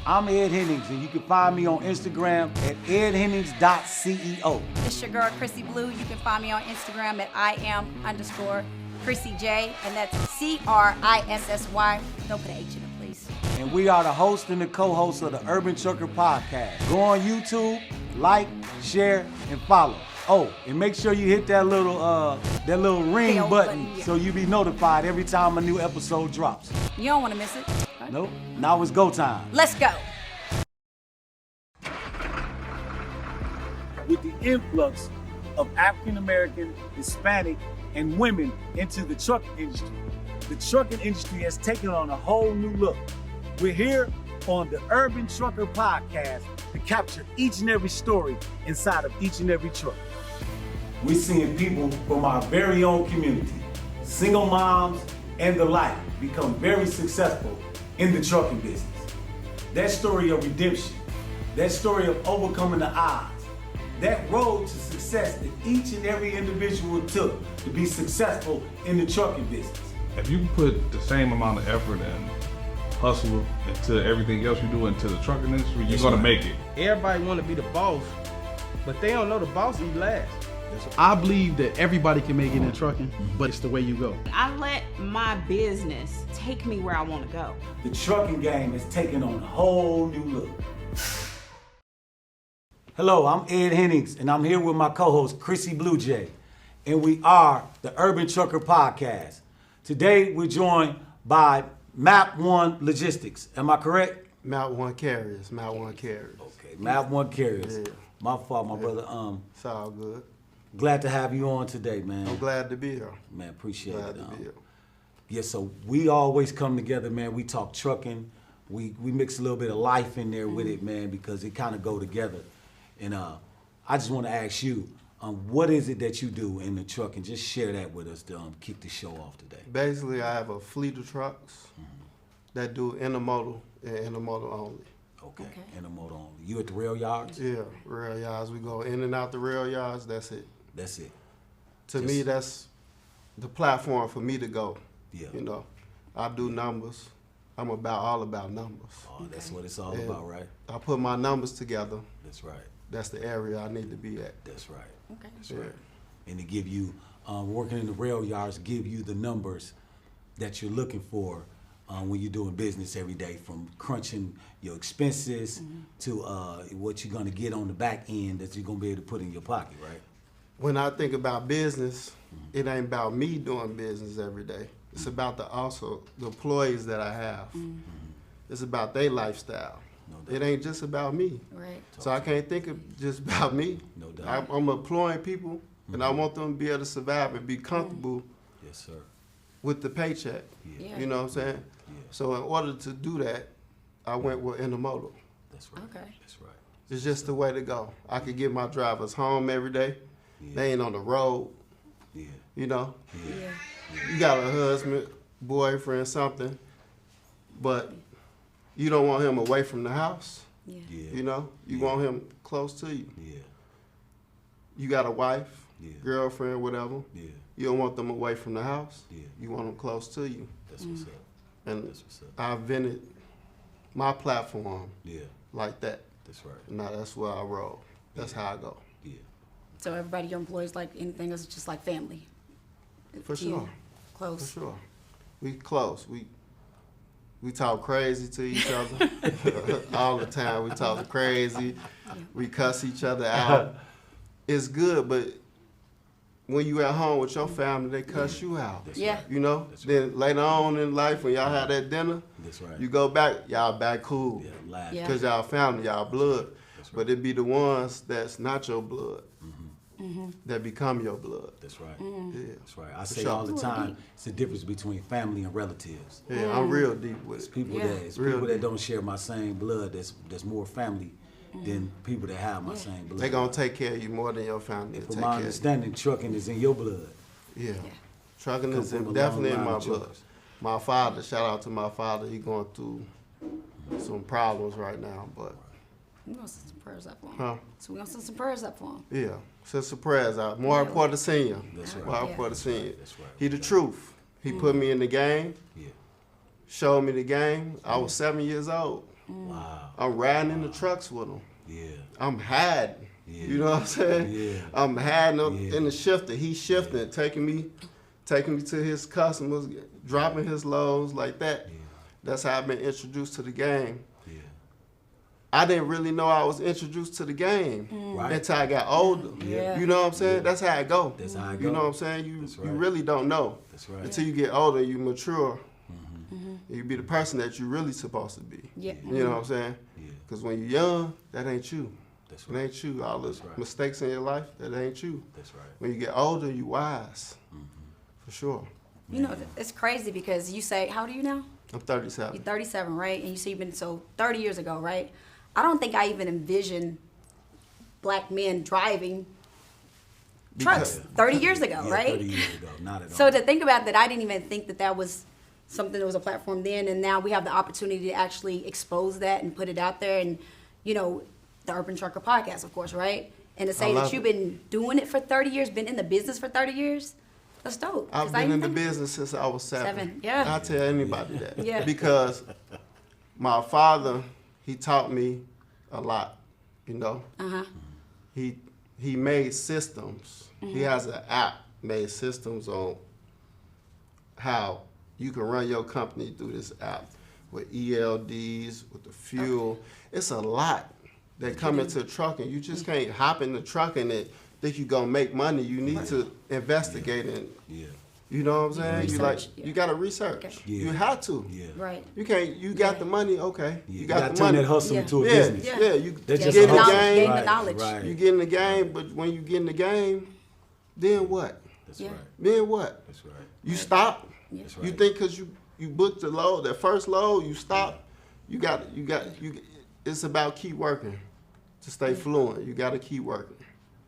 I'm Ed Hennings, and you can find me on Instagram at edhennings.ceo. It's your girl, Chrissy Blue. You can find me on Instagram at IM_Chrissy J, and that's CRISSY. Don't put an H in it, please. And we are the host and the co-host of the Urban Trucker Podcast. Go on YouTube, like, share, and follow. Oh, and make sure you hit that little ring button so you be notified every time a new episode drops. You don't want to miss it. Right? Nope. Now it's go time. Let's go. With the influx of African American, Hispanic, and women into the trucking industry, the trucking industry has taken on a whole new look. We're here on the Urban Trucker Podcast to capture each and every story inside of each and every truck. We're seeing people from our very own community, single moms and the like, become very successful in the trucking business. That story of redemption, that story of overcoming the odds, that road to success that each and every individual took to be successful in the trucking business. If you put the same amount of effort and hustle into everything else you do into the trucking industry, you're gonna make it. Everybody want to be the boss, but they don't know the boss eat last. I believe that everybody can make it in trucking, but it's the way you go. I let my business take me where I want to go. The trucking game has taken on a whole new look. Hello, I'm Ed Hennings, and I'm here with my co-host, Chrissy Blue Jay, and we are the Urban Trucker Podcast. Today, we're joined by Map One Logistics. Am I correct? Map One Carriers. Okay, Map One Carriers. Yeah. My fault, my brother. It's all good. Glad to have you on today, man. I'm glad to be here. Man, appreciate Glad it. to be here. Yeah, so we always come together, man. We talk trucking. We mix a little bit of life in there with it, man, because it kind of go together. And I just want to ask you, what is it that you do in the truck? And just share that with us to kick the show off today. Basically, I have a fleet of trucks that do intermodal and intermodal only. Okay, intermodal only. You at the rail yards? Yeah, rail yards. We go in and out the rail yards. That's it. That's it. To me, that's the platform for me to go. Yeah. You know, I do numbers. I'm all about numbers. Oh, that's what it's all about, right? I put my numbers together. That's right. That's the area I need to be at. That's right. Okay. That's right. And to give you, working in the rail yards, give you the numbers that you're looking for when you're doing business every day, from crunching your expenses to what you're going to get on the back end that you're going to be able to put in your pocket, right? When I think about business, it ain't about me doing business every day. It's about the employees that I have. It's about their lifestyle. No doubt. It ain't just about me. Right. So I can't think of just about me. No doubt. I'm employing people, and I want them to be able to survive and be comfortable Yes, sir. with the paycheck. Yeah. You know what I'm saying? Yeah. So in order to do that, I went with Intermodal. That's right. Okay. That's right. It's just the way to go. I could get my drivers home every day. Yeah. They ain't on the road, Yeah. you know? Yeah. You got a husband, boyfriend, something, but you don't want him away from the house. Yeah. Yeah. You know, you want him close to you. Yeah. You got a wife, Yeah. girlfriend, whatever. Yeah. You don't want them away from the house. Yeah. You want them close to you. That's what's up. And That's what's up. I invented my platform Yeah. like that. That's right. Now that's where I roll. That's how I go. Yeah. So everybody, your employees, like anything else, just like family. For To you. sure. Close. For sure. We close. We talk crazy to each other all the time. We talk crazy. We cuss each other out. It's good, but when you at home with your family, they cuss you out. That's Yeah. right. You know? That's Then later on in life, when y'all have that dinner, That's right. you go back, y'all back cool. Yeah. Laugh. Yeah. Because y'all family, y'all blood. That's right. But it be the ones that's not your blood that become your blood. That's right. Yeah. That's right. I For say sure. all the time, it's the difference between family and relatives. Yeah, I'm real deep with It's it. people Yeah. that Real people that deep. don't share my same blood. That's more family than people that have my same blood. They gonna take care of you more than your family. And will from take my care of you. understanding, trucking is in your blood. Yeah. Yeah. Trucking Come is from a long definitely in line my of blood. truckers. My father, shout out to my father, he going through some problems right now, but We're gonna send some prayers up for him. Huh? So we're gonna send some prayers up for him. yeah. Send some prayers out. More important to see him. That's right. More Yeah. important to see him. That's right. He the truth. He put me in the game, Yeah. showed me the game. I was 7 years old. Wow. I'm riding in the trucks with them. Yeah. I'm hiding. Yeah. You know what I'm saying? Yeah. I'm hiding Yeah. in the shifter. He's shifting, taking me to his customers, dropping his loads like that. Yeah. That's how I've been introduced to the game. Yeah. I didn't really know I was introduced to the game Right. until I got older. Yeah. You know what I'm saying? Yeah. That's how it go. That's how it You go. know what I'm saying? You That's right. you really don't know That's right. until you get older. You mature. You be the person that you really supposed to be. Yeah. You know what I'm saying? Yeah. Because when you're young, that ain't you. That's It right. ain't you. All the That's right. mistakes in your life, that ain't you. That's right. When you get older, you wise. For sure. You know, it's crazy because you say, how old are you now? I'm 37. You're 37, right? And you say you've been, so 30 years ago, right? I don't think I even envisioned black men driving trucks Because- 30 years ago, Yeah, right? 30 years ago. Not at all. So to think about that, I didn't even think that that was something that was a platform then, and now we have the opportunity to actually expose that and put it out there, and you know, the Urban Trucker Podcast, of course, right? And to say that love you've it. been doing it for 30 years, been in the business for 30 years, that's dope. 'Cause I've I been in didn't the think- business since I was 7. 7, yeah. I tell anybody that. Yeah. Because my father, he taught me a lot, you know. He made systems. He has an app, made systems on how you can run your company through this app with ELDs, with the fuel. It's a lot that come into trucking. You just can't hop in the truck and think you're gonna make money. You need to investigate and Yeah. you know what I'm saying? You like Research, yeah. you gotta research. Okay. Yeah. You have to. Yeah. Right. You can't. You got Yeah. the money. Okay. Yeah. You got gotta the turn money. that hustle Yeah. into a Yeah, business. yeah. Yeah. You That's Yeah, just get a in the hustle. gain game. the Right, knowledge. Right. You get in the game, but when you get in the game, then what? That's Yeah. right. Then what? That's right. You stop. That's You right. think because you booked the load, that first load, you stop. You got. It's about keep working to stay fluent. You got to keep working.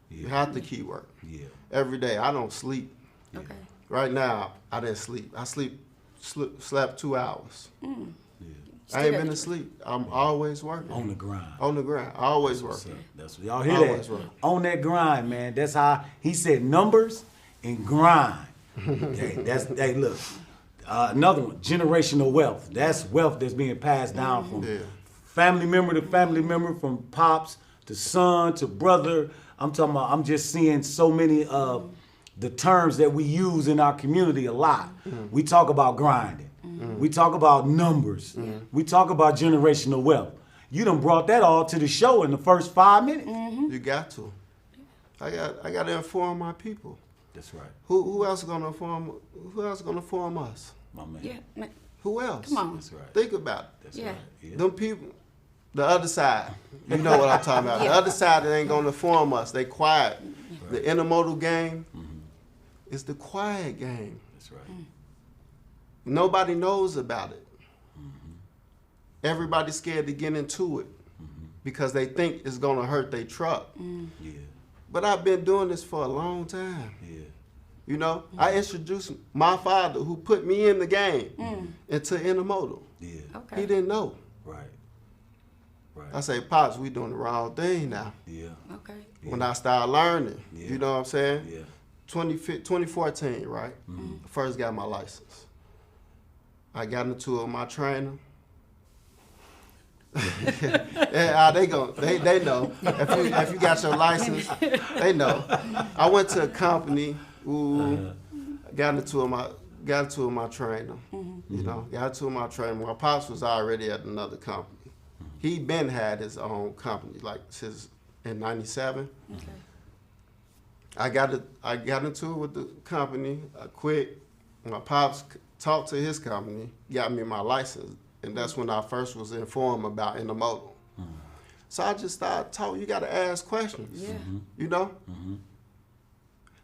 You Yeah. have to keep working Yeah. every day. I don't sleep. Okay. Right now, I didn't sleep. I slept 2 hours. Yeah. I ain't Still- been asleep. I'm always working. On the grind. On the ground. Always What's working. up? That's what y'all hear Always that. right. On that grind, man. That's how he said numbers and grind. Hey, look. Another one, generational wealth. That's wealth that's being passed down from Yeah. family member to family member, from pops to son to brother. I'm just seeing so many of the terms that we use in our community a lot. We talk about grinding. We talk about numbers. We talk about generational wealth. You done brought that all to the show in the first 5 minutes. You got to. I got to inform my people. That's right, Who else gonna inform? Who else gonna inform us? my man. Yeah. man, Who else? Come on. That's right. Think about it. That's Yeah. right. Yeah. Them people, the other side. You know what I'm talking about. The other side that ain't gonna inform us. They quiet. The intermodal game is the quiet game. That's right. Nobody knows about it. Everybody's scared to get into it because they think it's gonna hurt their truck. Yeah. But I've been doing this for a long time. Yeah. You know, I introduced my father, who put me in the game, into intermodal. Yeah. Okay. He didn't know. Right. Right. I say, Pops, we doing the wrong thing now. Yeah. Okay. When I started learning, Yeah. you know what I'm saying? Yeah. 2014, right? I first got my license. I got into it with my trainer. Yeah, they know. If you got your license, they know. I went to a company. Got into it with my trainer. You know, got into it with my trainer. My pops was already at another company. He been had his own company, like since in '97. Okay. I got into it with the company. I quit. My pops talked to his company, got me my license, and that's when I first was informed about intermodal. So I just started talking. You got to ask questions. Yeah. You know,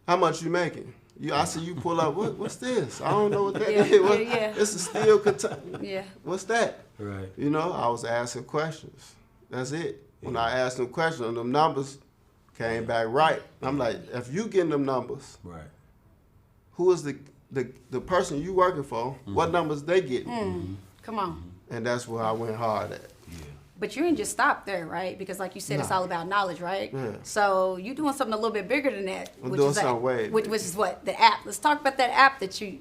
how much you making? I see you pull up. What's this? I don't know what that Yeah, is. What- yeah, yeah. It's a steel container. Yeah. What's that? Right. You know, I was asking questions. That's it. When I asked them questions, them numbers came back right. I'm like, if you getting them numbers, Right. who is the person you working for? What numbers they getting? Come on. And that's where I went hard at. Yeah. But you didn't just stop there, right? Because like you said, it's Nah. all about knowledge, right? Yeah. So you doing something a little bit bigger than that. I'm which doing is like- something way which is what? The app. Let's talk about that app that you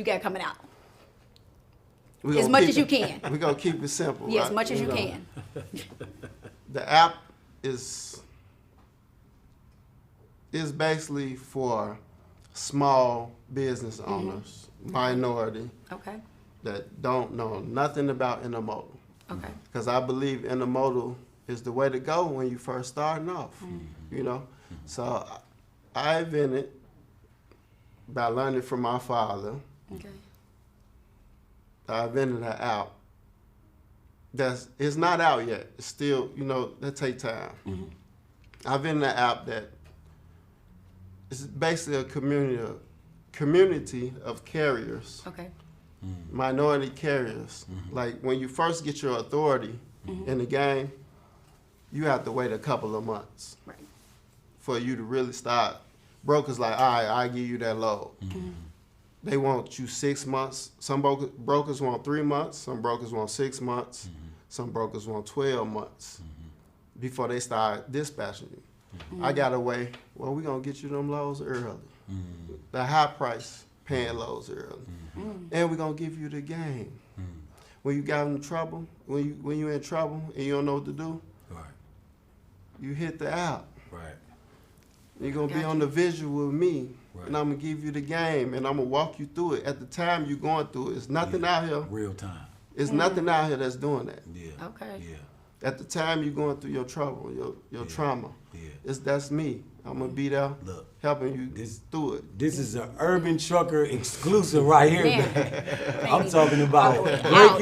got coming out. We As gonna much keep as you it- can. We gonna keep it simple. Yeah, as right? much as you know, can. The app is basically for small business owners, minority, Okay. that don't know nothing about intermodal. Okay. Because I believe intermodal is the way to go when you first starting off. You know, so I invented by learning from my father. Okay. I invented an app it's not out yet. It's still, you know, that take time. I invented an app that is basically a community of carriers, Okay. minority carriers. Like when you first get your authority in the game, you have to wait a couple of months Right. for you to really start. Brokers like, all right, I give you that load. They want you 6 months. Some brokers want 3 months. Some brokers want 6 months. Some brokers want 12 months before they start dispatching you. I got a way, well, we're going to get you them loads early. The high price paying loads early. And we're going to give you the game. When you got in trouble, when you in trouble and you don't know what to do, Right. you hit the app. Right. You're going to be Gotcha. on the visual with me, Right. and I'm going to give you the game, and I'm going to walk you through it. At the time you're going through it, it's nothing out here. Real time. It's nothing out here that's doing that. Yeah. Okay. Yeah. At the time you're going through your trouble, your trauma, Yeah. that's me. I'm going to be there Look, helping you this- through it. This is an Urban Trucker exclusive right here, Man. man. I'm talking about Out.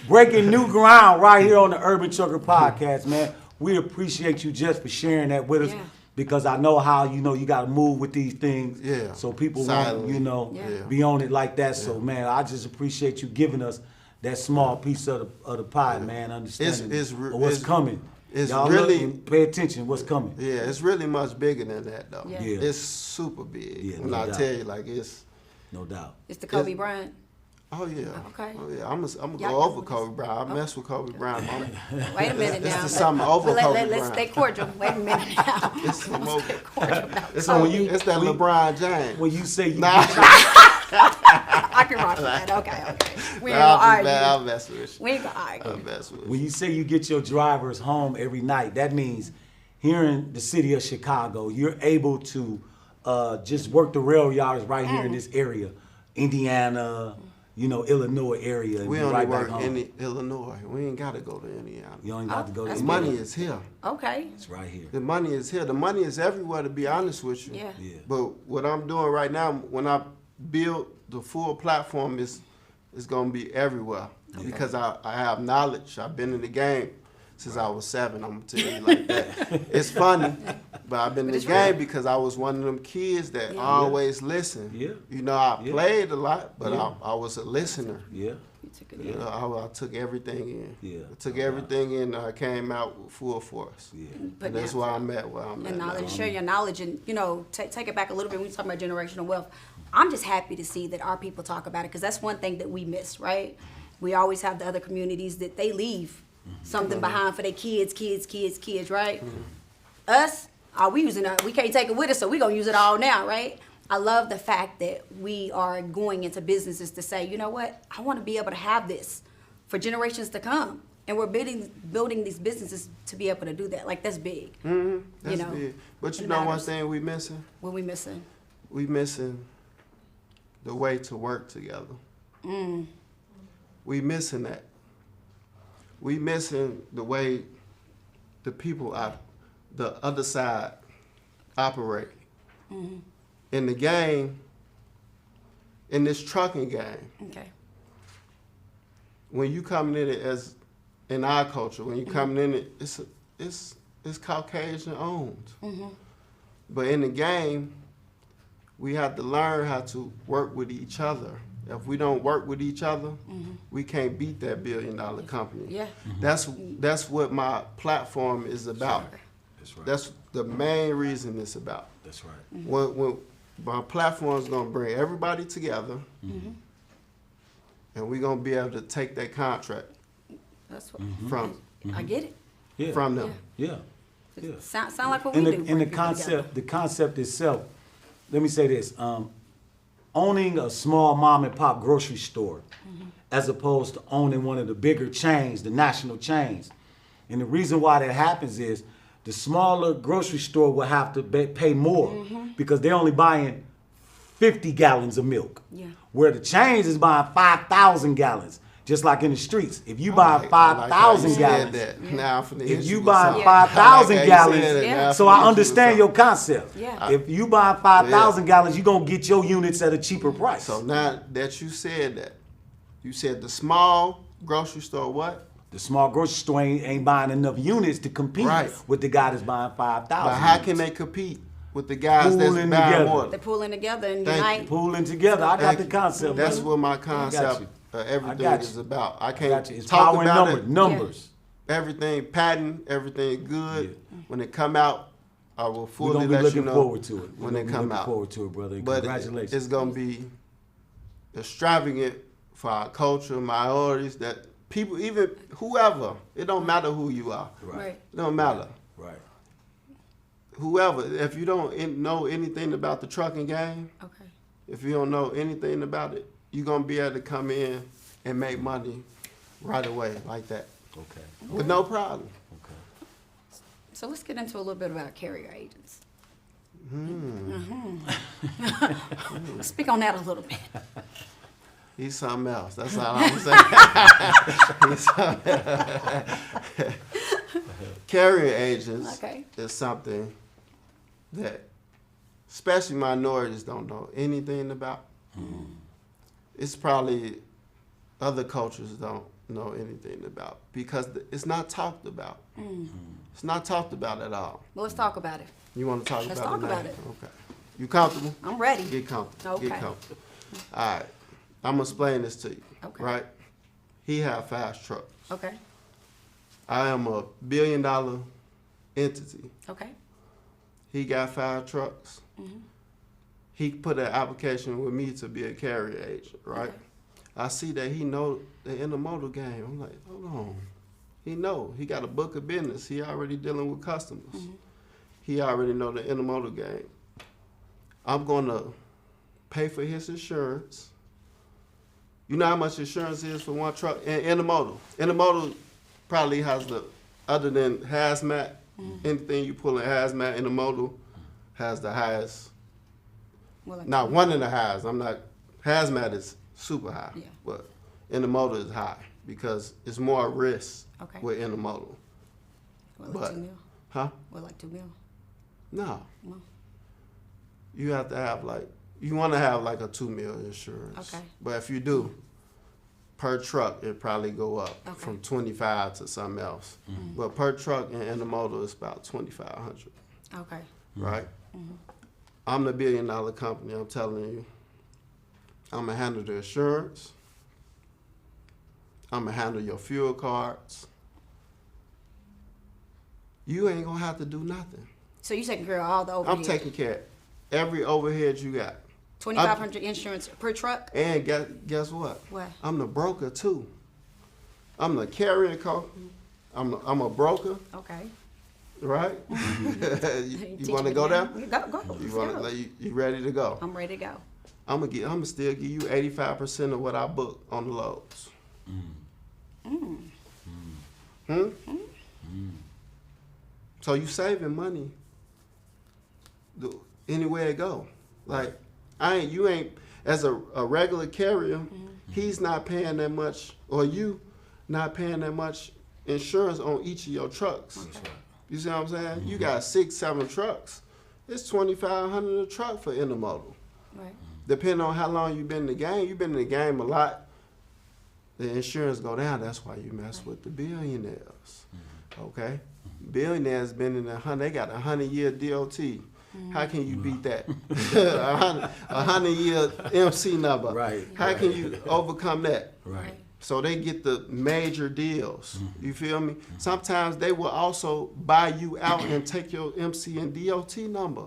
breaking new ground right here on the Urban Trucker podcast, man. We appreciate you just for sharing that with us. Yeah. Because I know how, you know, you got to move with these things. Yeah. So people want, Silently. you know, Yeah. be on it like that. So, man, I just appreciate you giving us that small piece of the pie, man. Understanding It's of what's it's- coming. it's Y'all really- look and pay attention what's coming. Yeah, it's really much bigger than that, though. Yeah. Yeah. It's super big. Yeah, when no I doubt. tell you, like, it's, No doubt. It's the Kobe Bryant. oh, yeah. Okay. Oh, yeah. I'm going to Y'all go over know Kobe Bryant. I mess with Kobe Bryant. Wait a minute now. It's something over But Kobe let's Bryant. stay cordial. Wait a minute now. It's some over. It's So when you- It's that when- LeBron James. When you say you Nah. I can rock with that. Okay. We ain't gonna argue. I'll mess with you. We ain't gonna argue. I'll mess with you. When you say you get your drivers home every night, that means here in the city of Chicago, you're able to just work the rail yards right here in this area, Indiana, you know, Illinois area, and We be only right back work home. in Illinois. We ain't got to go to Indiana. You don't even have to go to that's The Indiana. money is here. Okay. It's right here. The money is here. The money is everywhere, to be honest with you. Yeah. Yeah. But what I'm doing right now, when I build the full platform, is going to be everywhere. Because I have knowledge. I've been in the game since I was 7. I'm going to tell you like that. It's funny, but I've been in the it's game real. because I was one of them kids that Yeah. always listened. Yeah. You know, I Yeah. played a lot, but Yeah. I was a listener. Yeah. You took it You in. know, I took everything in. Yeah. I took everything in. I came out with full force. Yeah. But And that's now- where I'm at. Where I'm and at knowledge, now. share your knowledge, and you know, take it back a little bit when you talk about generational wealth. I'm just happy to see that our people talk about it because that's one thing that we miss, right? We always have the other communities that they leave something behind for their kids, right? Us, we using it. We can't take it with us, so we gonna use it all now, right? I love the fact that we are going into businesses to say, you know what, I want to be able to have this for generations to come, and we're building these businesses to be able to do that. Like that's big. That's know, big. But you it know one matters. thing we missing? What we missing? We missing the way to work together. We missing that. We missing the way the people the other side operate. In the game, in this trucking game, Okay. when you coming in it as in our culture, when you coming in it, it's Caucasian owned. But in the game, we have to learn how to work with each other. If we don't work with each other, we can't beat that $1 billion company. Yeah. That's what my platform is about. That's right. That's the main reason it's about. That's right. When my platform is gonna bring everybody together, and we're gonna be able to take that contract That's what from I get it. Yeah. from them. Yeah. Yeah. Sound like what And we the, do. and the bring people together. concept itself, let me say this, owning a small mom and pop grocery store as opposed to owning one of the bigger chains, the national chains. And the reason why that happens is the smaller grocery store will have to pay more because they're only buying 50 gallons of milk. Yeah. Where the chains is buying 5,000 gallons. Just like in the streets. If you buy I 5,000 like gallons, Now I'm finna hit if you you with buy something. 5,000 I like how you said gallons, that. Now I'm so finna I hit you with understand your something. concept. Yeah. If you buy 5,000 gallons, you're going to get your units at a cheaper price. So now that you said that, you said the small grocery store what? The small grocery store ain't buying enough units to compete Right. with the guy that's buying 5,000. But how can they compete with the guys that's Pooling buying together. more? They're pulling together and Thank unite. you. Pooling together. I got Thank the you. concept. That's brother. what my I got concept you. everything got is you. about. I I can't got you. It's talk power in about numbers. it. Numbers. Everything patent, everything good. When it come out, I will We're fully going to be let looking you know forward to it. when We're it gonna be come looking out. forward to it, brother. But Congratulations. it's gonna be extravagant for our culture, minorities, that people, even whoever, it don't matter who you are. Right. It don't matter. Right. Whoever, if you don't know anything about the trucking game, Okay. if you don't know anything about it, you're gonna be able to come in and make money right away like that. Okay. With no problem. Okay. So let's get into a little bit about carrier agents. Speak on that a little bit. He's something else. That's all I'm saying. He's something else. Carrier agents Okay. is something that especially minorities don't know anything about. It's probably other cultures don't know anything about because it's not talked about. It's not talked about at all. Well, let's talk about it. You want to talk Let's about talk it now? about it. Okay. You comfortable? I'm ready. Get comfortable. Get Okay. comfortable. All right. I'm going to explain this to you. Okay. Right? He have fast trucks. Okay. I am a $1 billion entity. Okay. He got 5 trucks. He put an application with me to be a carrier agent, right? Okay. I see that he know the intermodal game. I'm like, hold on. He know. He got a book of business. He already dealing with customers. He already know the intermodal game. I'm going to pay for his insurance. You know how much insurance is for one truck? Intermodal. Intermodal probably has the, other than hazmat, anything you pull in hazmat, intermodal has the highest. Well, like, Not one of the highest. I'm not, hazmat is super high, Yeah. but intermodal is high because it's more risk Okay. with intermodal. well, like but- 2 mil. Huh? Well, like 2 mil. No. No. You have to have like, you want to have like a 2 mil insurance. Okay. But if you do, per truck, it probably go up Okay. from 25 to something else. But per truck in intermodal, it's about 2,500, Okay. right? I'm the $1 billion company, I'm telling you. I'm going to handle the insurance. I'm going to handle your fuel cards. You ain't going to have to do nothing. So you taking care of all the overhead? I'm taking care of every overhead you got. 2,500 insurance per truck? And guess what? What? I'm the broker too. I'm the carrier I'm a broker, Okay. right? you want to go there? Go. You Let's want go. you ready to go? I'm ready to go. I'm gonna still give you 85% of what I book on the loads. So you saving money anywhere it go. Like you ain't as a regular carrier, he's not paying that much, or you not paying that much insurance on each of your trucks. You see what I'm saying? You got 6, 7 trucks. It's $2,500 a truck for intermodal. Right. Depending on how long you've been in the game, you've been in the game a lot, the insurance go down. That's why you mess with the billionaires. Okay? Billionaires been in they got a 100-year DOT. How can you beat that? a 100-year MC number. Right. How can you overcome that? Right. So they get the major deals. You feel me? Sometimes they will also buy you out and take your MC and DOT number.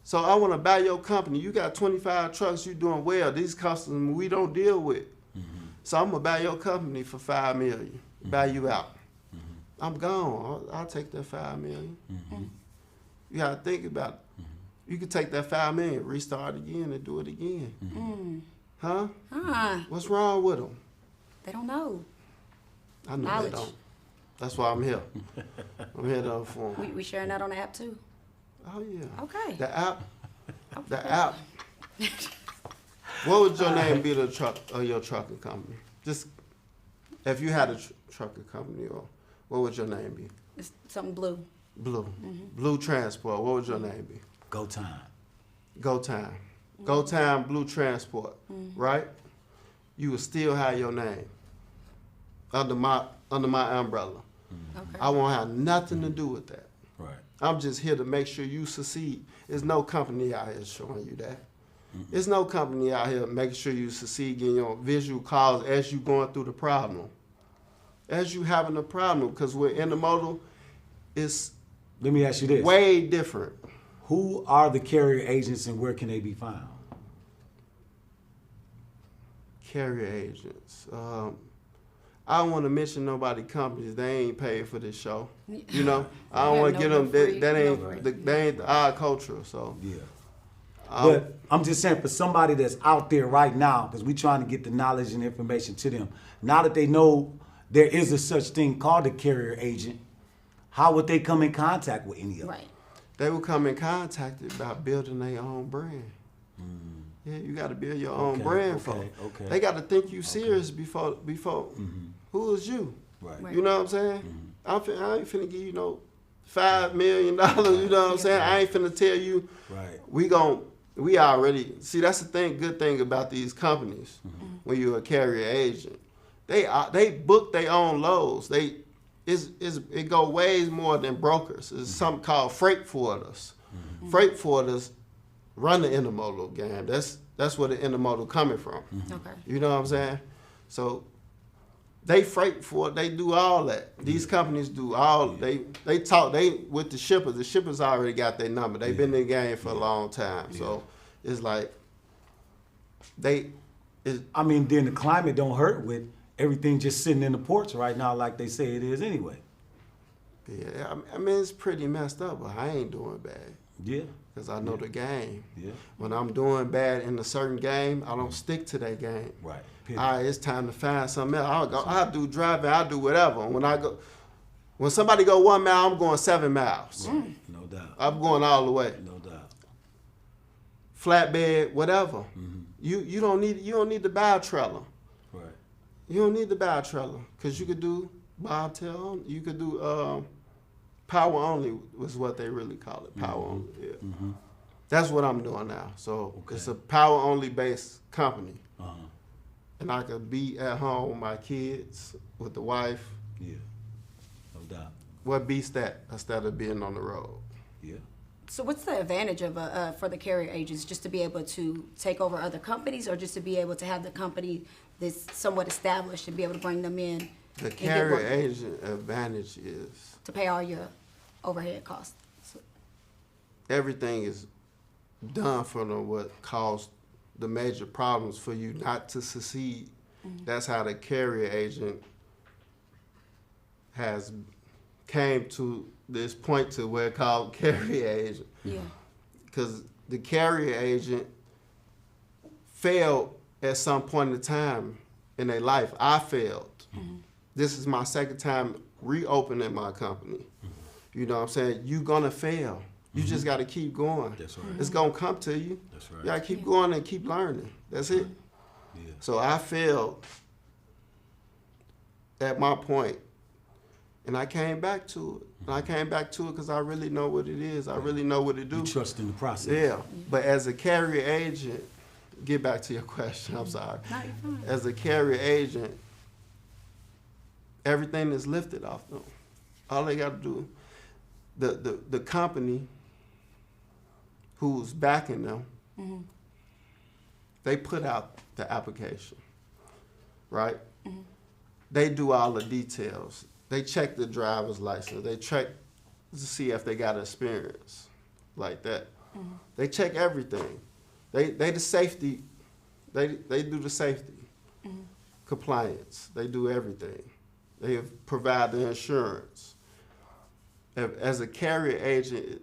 So I want to buy your company. You got 25 trucks, you doing well. These customers we don't deal with. So I'm going to buy your company for $5 million, buy you out. I'm gone. I'll take that $5 million. You got to think about it. You can take that $5 million, restart again and do it again. Huh? Huh? What's wrong with them? They don't know. I know Knowledge. they don't. That's why I'm here. I'm here to inform. We sharing that on the app too. Oh yeah. Okay. The app. The app. What would your name be to your trucking company? Just if you had a trucking company, or what would your name be? It's something blue. Blue. Blue Transport. What would your name be? Go time. Go Time. Go Time Blue Transport. Right? You would still have your name under my umbrella. Okay. I won't have nothing to do with that. Right. I'm just here to make sure you succeed. There's no company out here showing you that. There's no company out here making sure you succeed, getting your visual calls as you going through the problem. As you having a problem, because with Intermodal, it's Let me ask you this. way different. Who are the carrier agents and where can they be found? Carrier agents. I don't want to mention nobody companies. They ain't paid for this show. You know, I don't Yeah, want to no, get them. no free, That no ain't free. they ain't our culture. So Yeah. But I'm just saying, for somebody that's out there right now, because we're trying to get the knowledge and information to them, now that they know there is a such thing called a carrier agent, how would they come in contact with any of them? Right. they will come in contact about building their own brand. Yeah, you got to build your own Okay, brand okay, for. okay. They got to think you serious before. Who is you? Right. You know what I'm saying? I ain't finna give you no $5 million. You know what I'm saying? I ain't finna tell you. Right. We already see. That's the thing. Good thing about these companies when you're a carrier agent, they book their own loads. It go ways more than brokers. It's something called freight forwarders. Freight forwarders run the intermodal game. That's where the intermodal coming from. Okay. You know what I'm saying? So they freight for it. They do all that. These companies do all. They with the shippers. The shippers already got their number. They've been in the game for a long time. So it's like I mean, then the climate don't hurt with everything just sitting in the ports right now, like they say it is anyway. Yeah, I mean it's pretty messed up, but I ain't doing bad. Yeah. Because I know the game. Yeah. When I'm doing bad in a certain game, I don't stick to that game. Right. All right, it's time to find something else. I'll do driving, I'll do whatever. When somebody go 1 mile, I'm going 7 miles. No doubt. I'm going all the way. No doubt. Flatbed, whatever. You don't need to buy a trailer. Right. You don't need to buy a trailer because you could do bobtail. You could do power only was what they really call it. Power only. Yeah. That's what I'm doing now. So it's a power only based company. And I could be at home with my kids, with the wife. Yeah. No doubt. What beats that instead of being on the road? Yeah. So what's the advantage of for the carrier agents, just to be able to take over other companies, or just to be able to have the company that's somewhat established and be able to bring them in? The and get carrier work agent advantage is to pay all your overhead costs. everything is done for them what caused the major problems for you not to succeed. That's how the carrier agent has came to this point to where it's called carrier agent. Yeah. Because the carrier agent failed at some point in time in their life. I failed. This is my second time reopening my company. You know what I'm saying? You're gonna fail. You just gotta keep going. That's right. It's gonna come to you. That's right. You gotta keep going and keep learning. That's it. Yeah. So I failed at my point, and I came back to it. And I came back to it because I really know what it is. I really know what it do. You trust in the process. Yeah, but as a carrier agent, get back to your question. I'm sorry. No, you're fine. As a carrier agent, everything is lifted off them. All they got to do, the company who's backing them, they put out the application, right? They do all the details. They check the driver's license. They check to see if they got experience like that. They check everything. They the safety. They do the safety, compliance. They do everything. They provide the insurance. As a carrier agent,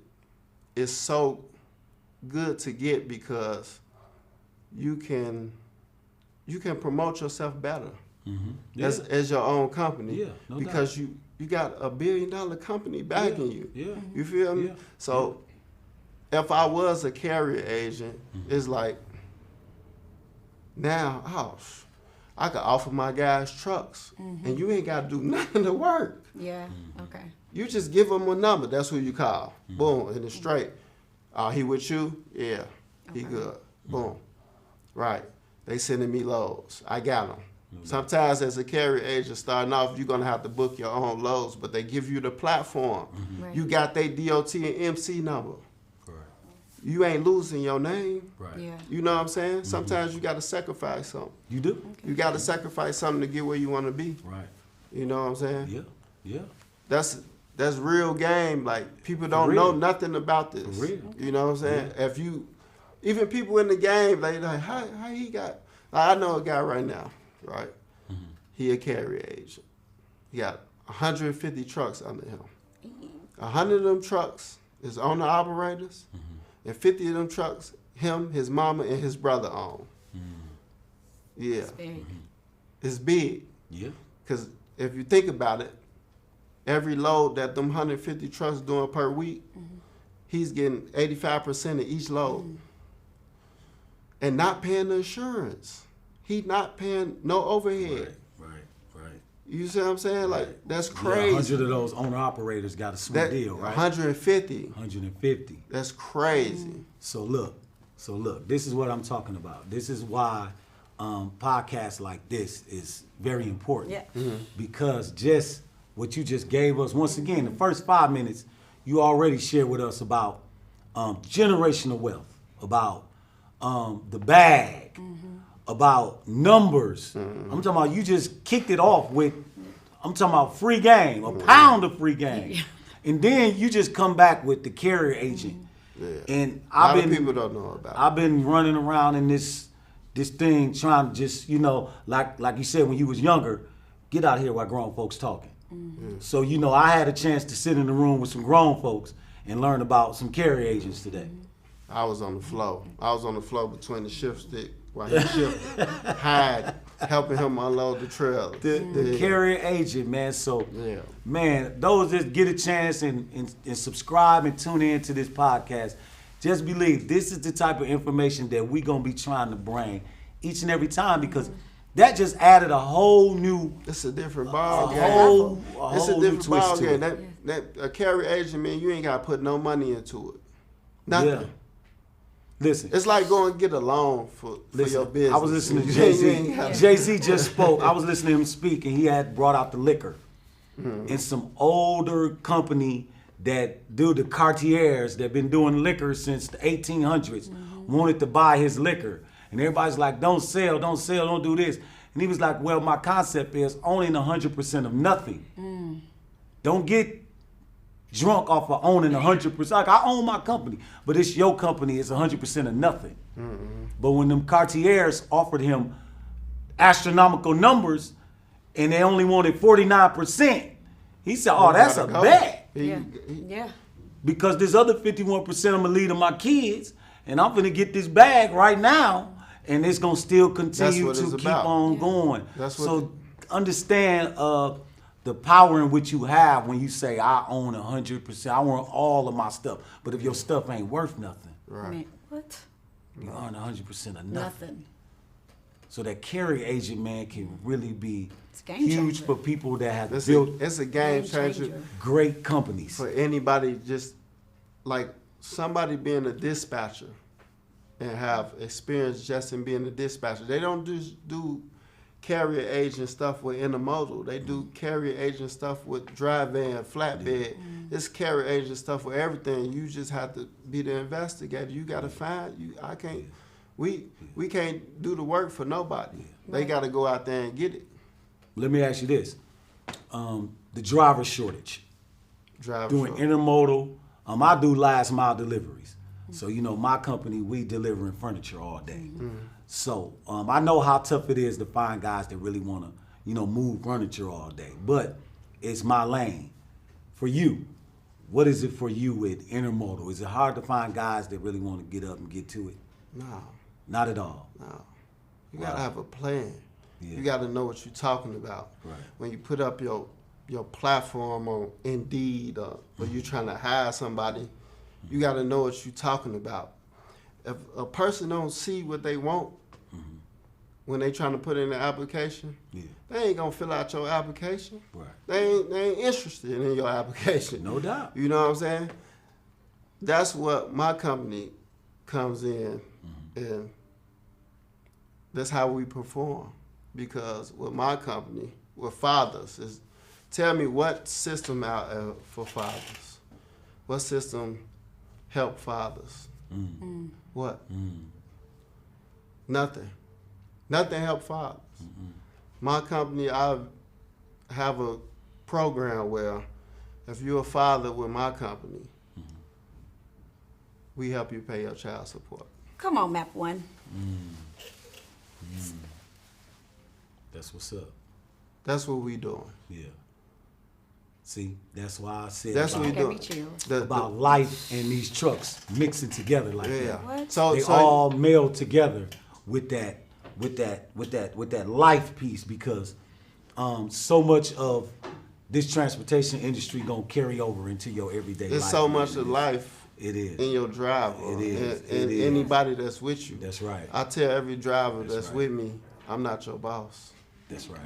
it's so good to get because you can you can promote yourself better Yeah. as your own company. Yeah, no because you got $1 billion company backing you. Yeah. You feel me? Yeah. So if I was a carrier agent, it's like now, I could offer my guys trucks, and you ain't got to do nothing to work. Yeah. Okay. You just give them a number. That's who you call. Boom, and it's straight. He with you? Yeah, he good. Boom. Right. They sending me loads. I got them. Sometimes as a carrier agent starting off, you're going to have to book your own loads, but they give you the platform. Right. You got their DOT and MC number. You ain't losing your name. Right. Yeah. You know what I'm saying? Sometimes you got to sacrifice something. You do? You got to sacrifice something to get where you want to be. Right. You know what I'm saying? Yeah. Yeah. That's real game. Like, people don't real. know nothing about this. For real. You know what I'm saying? If you, even people in the game, they like, how he got, like, I know a guy right now, right? He a carrier agent. He got 150 trucks under him. 100 of them trucks is owner operators, and 50 of them trucks, him, his mama, and his brother own. Yeah. It's big. It's big. Yeah. Because if you think about it, every load that them 150 trucks doing per week, he's getting 85% of each load. And not paying the insurance. He not paying no overhead. Right. You see what I'm saying? Like, that's Yeah, crazy. 100 of those owner operators got a sweet deal, right? 150. 150. That's crazy. So look, this is what I'm talking about. This is why podcasts like this is very important. Yeah. Because just what you just gave us, once again, the first 5 minutes, you already shared with us about generational wealth, about the bag, about numbers. I'm talking about you just kicked it off with, I'm talking about free game, a pound of free game. And then you just come back with the carrier agent. And A lot of people don't know about it. I've been running around in this thing trying to just, like you said when you was younger, get out here while grown folks talking. So, I had a chance to sit in the room with some grown folks and learn about some carrier agents today. I was on the floor. I was on the floor between the shift stick while he shifted, hide, helping him unload the trailer. The carrier agent, man. So, man, those that get a chance and subscribe and tune in to this podcast, just believe this is the type of information that we're going to be trying to bring each and every time, because that just added a whole new, It's a different ball game. It's a new different twist ball to game. it. That a carrier agent, man, you ain't got to put no money into it. Nothing. Yeah. Listen, It's like going to get a loan for your business. I was listening to You Jay-Z. ain't gotta- Jay-Z just spoke. I was listening to him speak, and he had brought out the liquor. And some older company that do the Cartiers that been doing liquor since the 1800s wanted to buy his liquor. And everybody's like, don't sell, don't do this. And he was like, well, my concept is owning 100% of nothing. Don't get drunk off of owning 100%. Like, I own my company, but it's your company. It's 100% of nothing. But when them Cartiers offered him astronomical numbers and they only wanted 49%, he said, oh, that's a bet. Yeah. Because this other 51% I'm gonna leave to my kids, and I'm gonna get this bag right now, and it's gonna still continue what to it's keep about. on going. That's what so understand the power in which you have when you say I own 100%. I want all of my stuff, but if your stuff ain't worth nothing, I mean, what? you earn 100% of nothing. Nothing. So that carrier agent, man, can really be It's a game huge changer. for people that have It's built it's a game Game changer changer. great companies. for anybody, just like somebody being a dispatcher and have experience just in being a dispatcher. They don't just do carrier agent stuff with Intermodal. They do carrier agent stuff with dry van, flatbed. It's carrier agent stuff with everything. You just have to be the investigator. You got to find. I can't. We can't do the work for nobody. They got to go out there and get it. Let me ask you this: the driver shortage. Drive Doing short. intermodal. I do last mile deliveries. So my company, we delivering furniture all day. So I know how tough it is to find guys that really want to, move furniture all day. But it's my lane. For you, what is it for you with intermodal? Is it hard to find guys that really want to get up and get to it? No, Not at all. no. You gotta have a plan. Yeah. You gotta know what you're talking about. Right. When you put up your platform on Indeed or you're trying to hire somebody, you gotta know what you're talking about. If a person don't see what they want when they trying to put in the application, they ain't gonna fill out your application. Right. They ain't interested in your application. No doubt. You know what I'm saying? That's what my company comes in, and that's how we perform. Because with my company, with fathers, is tell me what system out for fathers. What system help fathers? What? Nothing. Nothing help fathers. My company, I have a program where if you're a father with my company, we help you pay your child support. Come on, Map One. That's what's up. That's what we doing. Yeah. See, that's why I said That's what we Give me doing. chills. about life and these trucks mixing together like Yeah. that. What? So They all meld together with that life piece, because so much of this transportation industry gonna carry over into your everyday life. it's so man. much of life It is. in your driver. It is. And It is. anybody that's with you. That's right. I tell every driver That's that's right. with me, I'm not your boss. That's right.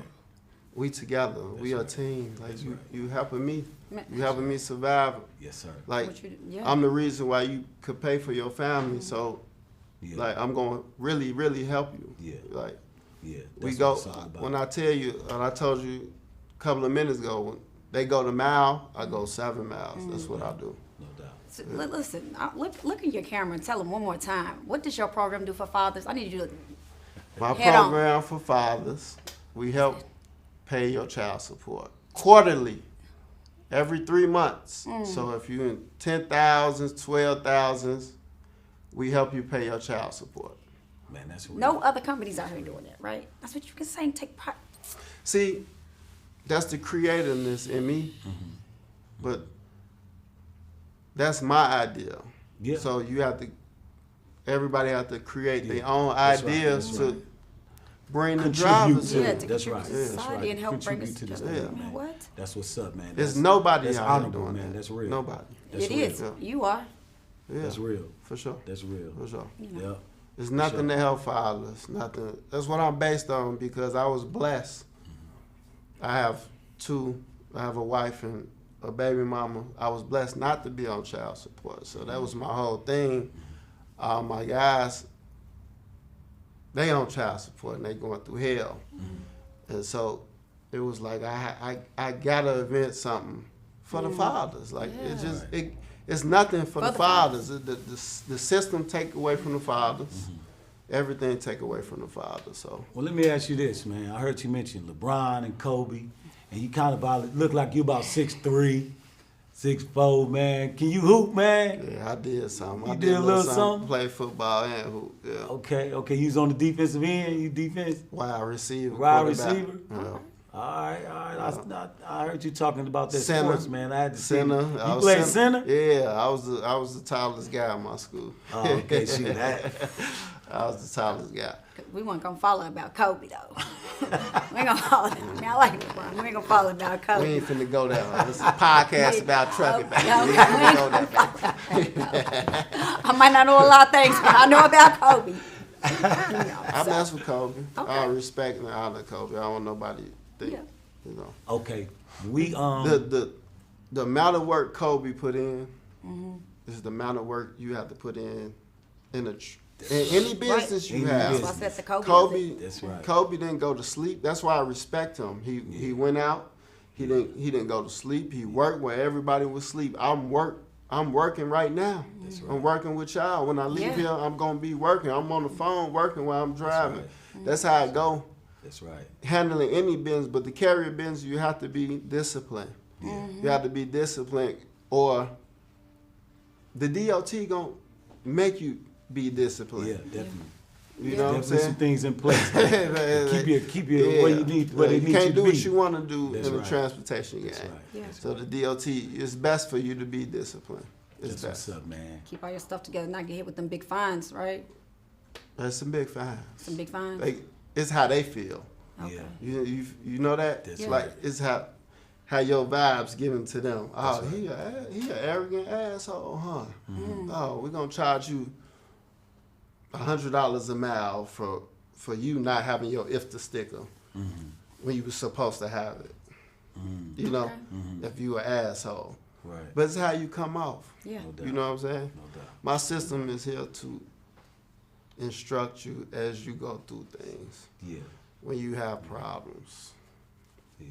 We together. We a right. team. Like That's you, right. you helping me. Ma- You helping me survive. Yes, sir. Like What you- yeah. I'm the reason why you could pay for your family. So Yeah. like I'm gonna really, really help you. Yeah. Like Yeah. we That's go what it's all about. when I tell you, and I told you a couple of minutes ago, when they go the mile, I go 7 miles. That's what I do. No doubt. So, listen, look at your camera and tell them one more time. What does your program do for fathers? I need you to My Head on. program for fathers, we help pay your child support quarterly, every 3 months. So if you're in 10,000s, 12,000s, we help you pay your child support. Man, that's real. No other companies out here doing that, right? That's what you can say and take part. See, that's the creativeness in me, but that's my idea. Yeah. So you have to, everybody have to create their Yeah. own That's right. ideas That's to right. bring the Contribute drivers to Yeah, in. to That's contribute right. to That's society right. and help bring Contribute us to this together. thing, Man, man. what? That's what's up, man. There's That's- nobody that's out here honorable, doing man. that. That's real. Nobody. That's It real. is. You are. Yeah, That's real. for sure. That's real. For sure. Yep. There's nothing sure. to help fathers. Nothing. That's what I'm based on because I was blessed. I have a wife and a baby mama. I was blessed not to be on child support. So that was my whole thing. My guys, they on child support and they going through hell. And so it was like I gotta invent something for the fathers. Like it's just it's nothing for the fathers. The system take away from the fathers. Everything take away from the fathers. So Well, let me ask you this, man. I heard you mention LeBron and Kobe, and you kind of look like you about 6'3", 6'4", man. Can you hoop, man? yeah, I did something. You I did a little something? Play football and hoop. Yeah. Okay. You was on the defensive end. You defense. Wide receiver. Wide quarterback. receiver? Yeah. All right. I heard you talking about that Center. sports, man. I had to see Center. you. I You was played center? Yeah, I was the tallest guy in my school. Oh, okay, shoot. I was the tallest guy. We weren't gonna follow about Kobe though. We ain't gonna follow that. I like LeBron. We ain't gonna follow about We Kobe. ain't finna go there. This is a podcast about trucking, baby. Okay. We ain't finna go there, baby. I might not know a lot of things, but I know about Kobe. I mess with Kobe. Okay. I respect and honor Kobe. I don't want nobody think, Yeah. you know. Okay. We The amount of work Kobe put in Mm-hmm. is the amount of work you have to put in any business you Any have. That's why I said the Kobe. Kobe, That's right. Kobe didn't go to sleep. That's why I respect him. He went out. He didn't go to sleep. He worked where everybody was asleep. I'm working right now. That's right. I'm working with y'all. When I leave Yeah. here, I'm gonna be working. I'm on the phone working while I'm driving. right. That's how I go. That's right. Handling any business, but the carrier business, you have to be disciplined. You have to be disciplined, or the DOT gonna make you be disciplined. Yeah, definitely. You know what I'm Definitely some saying? things in place. keep you where you need where they you need can't you to do be. what you want to do That's in the right. transportation game. That's right. Yeah. So the DOT, it's best for you to be disciplined. It's That's best. what's up, man. Keep all your stuff together, not get hit with them big fines, right? That's some big fines. Some big fines. it's how they feel. Okay. You know that? That's like right. it's how your vibes given to them. Oh, he an arrogant asshole, huh? Oh, we're gonna charge you $100 a mile for you not having your IFTA sticker when you were supposed to have it. You know, if you an asshole. Right. But it's how you come off. Yeah. No doubt. You know what I'm saying? No doubt. My system is here to instruct you as you go through things. Yeah. When you have problems, Yeah.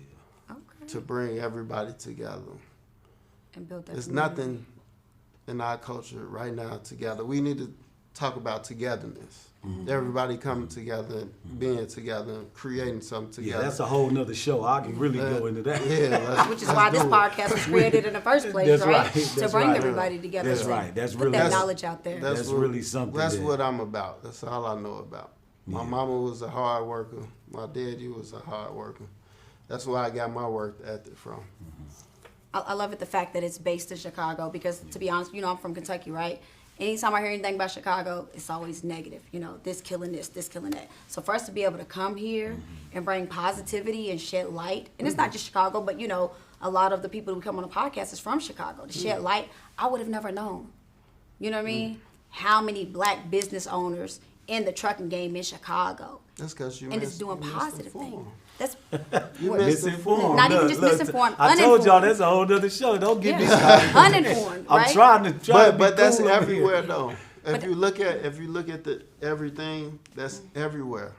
Okay. to bring everybody together. And build that There's community. nothing in our culture right now together. We need to talk about togetherness. Everybody coming together, and being together, and creating something Yeah, together. that's a whole nother show. I can really go into that. Yeah, Which is why this podcast was created in the first place, That's right? right. To That's bring right. everybody together. That's to right. That's put really- that that's- knowledge out there. That's really something That's that- what I'm about. That's all I know about. My mama was a hard worker. My daddy was a hard worker. That's where I got my work ethic from. I love it, the fact that it's based in Chicago, because to be honest, I'm from Kentucky, right? Anytime I hear anything about Chicago, it's always negative. This killing this killing that. So for us to be able to come here and bring positivity and shed light, and it's not just Chicago, but a lot of the people who come on the podcast is from Chicago. To shed light, I would have never known. You know what I mean? How many black business owners in the trucking game in Chicago? That's because you And it's doing positive misinformed. things. That's Misinformed. Not even Look, just look, misinformed, I told y'all uninformed. that's a whole other show. Don't get me yeah. started. Uninformed, right? I'm trying to be But that's cool over here. everywhere though. If But- you look at the everything, that's everywhere.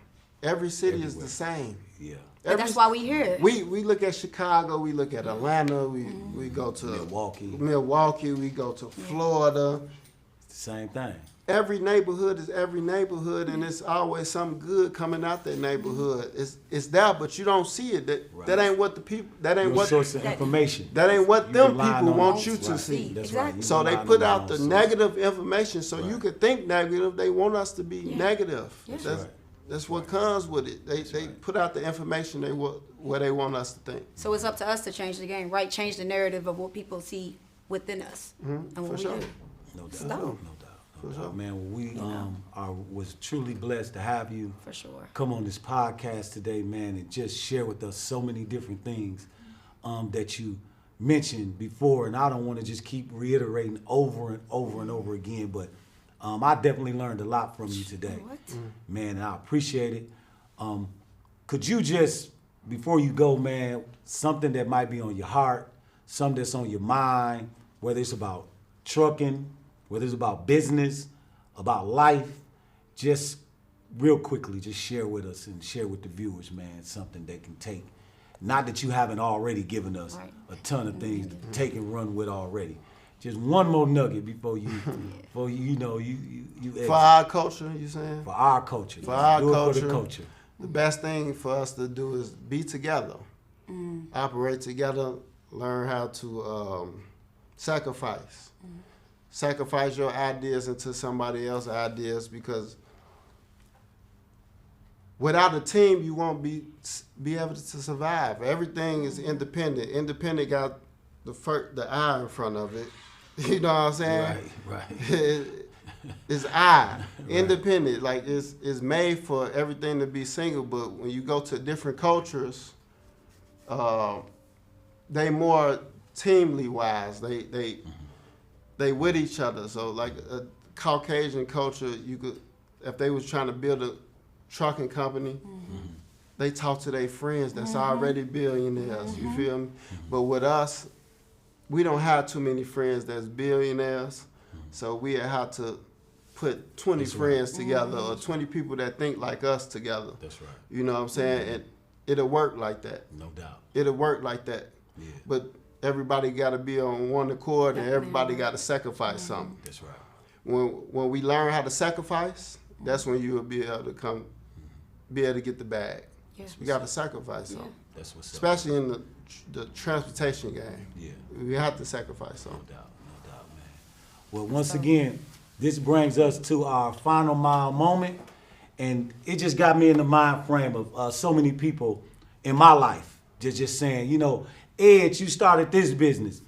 Every city is the same. Yeah. But that's why we here. We look at Chicago, we look at Atlanta, we go to Milwaukee, we go to Florida. Same thing. Every neighborhood is every neighborhood, and it's always something good coming out that neighborhood. It's there, but you don't see it. That ain't what the people. That ain't Your what. source of information. That ain't what You them relying people on want it. you to Right. see. That's Exactly. right. You So they relying put on out your the own source. negative information, so you could think negative. They want us to be negative. That's right. That's what comes with it. They put out the information where they want us to think. So it's up to us to change the game, right? Change the narrative of what people see within us and what for we sure. do. No doubt. It's No dope. doubt. No doubt. Man, we was truly blessed to have you For sure. come on this podcast today, man, and just share with us so many different things that you mentioned before. And I don't want to just keep reiterating over and over and over again, but I definitely learned a lot from you today. What? Man, and I appreciate it. Could you just, before you go, man, something that might be on your heart, something that's on your mind, whether it's about trucking, whether it's about business, about life, just real quickly, just share with us and share with the viewers, man, something they can take. Not that you haven't already given us Right. a ton of things to take and run with already. Just one more nugget before you exit. For our culture, you saying? For our culture. For our Do it culture, for the culture. the best thing for us to do is be together, operate together, learn how to sacrifice. Sacrifice your ideas into somebody else's ideas, because without a team, you won't be able to survive. Everything is independent. Independent got the I in front of it. You know what I'm saying? Right. It's I. Independent. Like it's made for everything to be single, but when you go to different cultures, they more teamly wise. They with each other. So like a Caucasian culture, you could, if they was trying to build a trucking company, they talk to their friends that's already billionaires. You feel me? But with us, we don't have too many friends that's billionaires, so we have to put 20 friends together or 20 people that think like us together. That's right. You know what I'm saying? And it'll work like that. No doubt. It'll work like that. Yeah. But everybody got to be on one accord, and everybody got to sacrifice something. That's right. When we learn how to sacrifice, that's when you will be able to be able to get the bag. Yeah. We got to sacrifice something, That's what's up. especially in the transportation game. Yeah. We have to sacrifice No something. doubt, man. Well, once again, this brings us to our final mile moment, and it just got me in the mind frame of so many people in my life just saying, Ed, you started this business.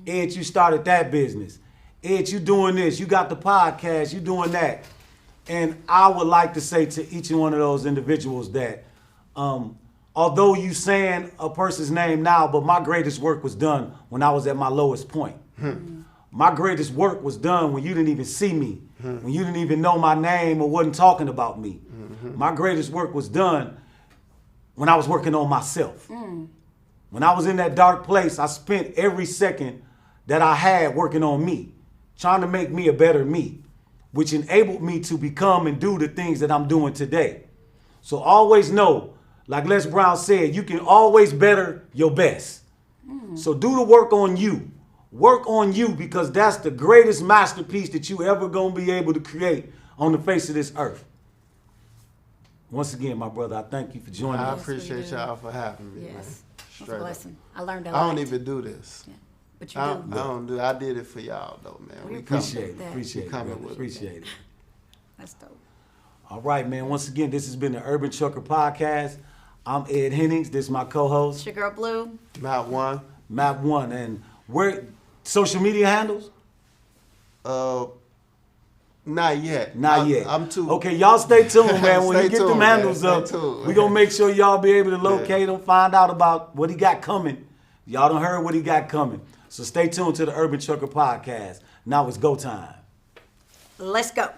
Ed, you started that business. Ed, you doing this. You got the podcast. You doing that. And I would like to say to each one of those individuals that although you saying a person's name now, but my greatest work was done when I was at my lowest point. My greatest work was done when you didn't even see me, when you didn't even know my name or wasn't talking about me. My greatest work was done when I was working on myself. When I was in that dark place, I spent every second that I had working on me, trying to make me a better me, which enabled me to become and do the things that I'm doing today. So always know, like Les Brown said, you can always better your best. So do the work on you. Work on you, because that's the greatest masterpiece that you ever gonna be able to create on the face of this earth. Once again, my brother, I thank you for joining I us. appreciate y'all for having me, man. Yes. It's a Straight up. blessing. I learned a I lot. don't even do this. Yeah. But you I do. don't do. I did it for y'all though, man. We We coming. Appreciate it. that. Appreciate it. Coming Brother. with it. Appreciate it. That's dope. All right, man. Once again, this has been the Urban Trucker Podcast. I'm Ed Hennings. This is my co-host, It's your girl Blue. Not one. Map One. And where social media handles? Not yet. Not yet. I'm too. Okay, y'all stay tuned, man. When Stay you get tuned, them man. handles Stay up, tuned. we're going to make sure y'all be able to locate him, find out about what he got coming. Y'all done heard what he got coming. So stay tuned to the Urban Trucker Podcast. Now it's go time. Let's go.